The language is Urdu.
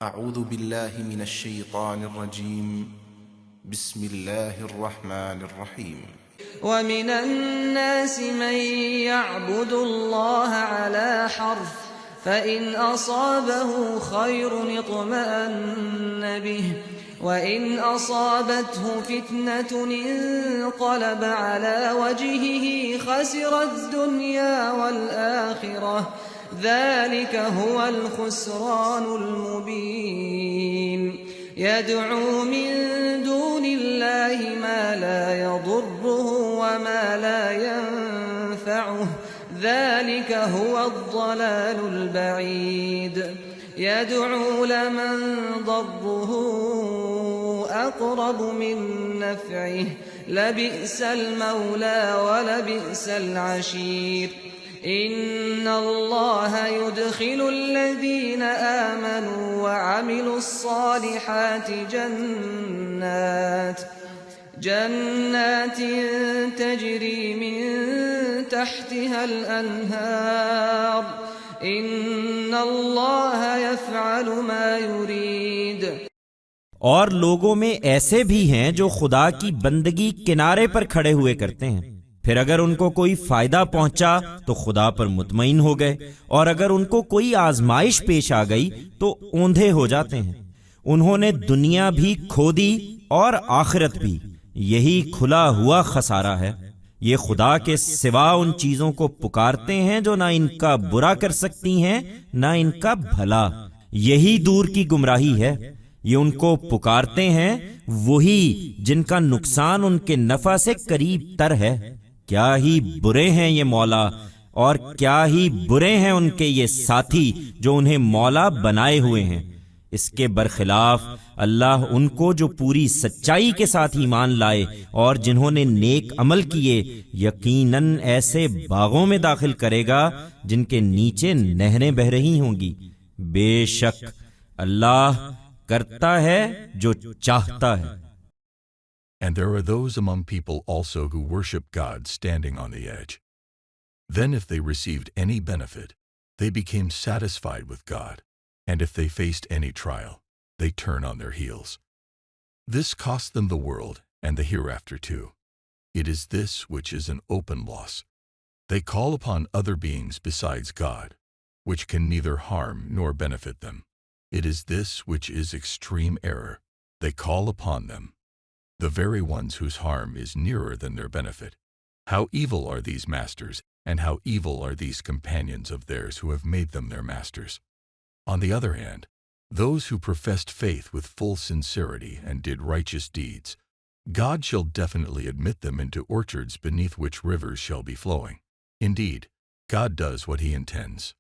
أعوذ بالله من الشيطان الرجيم بسم الله الرحمن الرحيم ومن الناس من يعبد الله على حرف فإن أصابه خير اطمأن به وإن أصابته فتنة انقلب على وجهه خسر الدنيا والآخرة ذلك هو الخسران المبين يدعو من دون الله ما لا يضره وما لا ينفعه ذلك هو الضلال البعيد يدعو لمن ضره أقرب من نفعه لبئس المولى ولبئس العشير إن الله يدخل الذين آمنوا وعملوا الصالحات جنات تجري من تحتها الأنهار إن الله يفعل ما يريد. اور لوگوں میں ایسے بھی ہیں جو خدا کی بندگی کنارے پر کھڑے ہوئے کرتے ہیں، پھر اگر ان کو کوئی فائدہ پہنچا تو خدا پر مطمئن ہو گئے، اور اگر ان کو کوئی آزمائش پیش آ گئی تو اوندھے ہو جاتے ہیں. انہوں نے دنیا بھی کھو دی اور آخرت بھی، یہی کھلا ہوا خسارہ ہے. یہ خدا کے سوا ان چیزوں کو پکارتے ہیں جو نہ ان کا برا کر سکتی ہیں نہ ان کا بھلا، یہی دور کی گمراہی ہے. یہ ان کو پکارتے ہیں وہی جن کا نقصان ان کے نفع سے قریب تر ہے. کیا ہی برے ہیں یہ مولا، اور کیا ہی برے ہیں ان کے یہ ساتھی جو انہیں مولا بنائے ہوئے ہیں. اس کے برخلاف اللہ ان کو جو پوری سچائی کے ساتھ ایمان لائے اور جنہوں نے نیک عمل کیے، یقیناً ایسے باغوں میں داخل کرے گا جن کے نیچے نہریں بہہ رہی ہوں گی. بے شک اللہ کرتا ہے جو چاہتا ہے. And there are those among people also who worship God standing on the edge. Then if they received any benefit, they became satisfied with God, and if they faced any trial, they turn on their heels. This cost them the world and the hereafter too. It is this which is an open loss. They call upon other beings besides God, which can neither harm nor benefit them. It is this which is extreme error. They call upon them, the very ones whose harm is nearer than their benefit. How evil are these masters, and how evil are these companions of theirs who have made them their masters. On the other hand, those who professed faith with full sincerity and did righteous deeds, God shall definitely admit them into orchards beneath which rivers shall be flowing. Indeed, God does what He intends.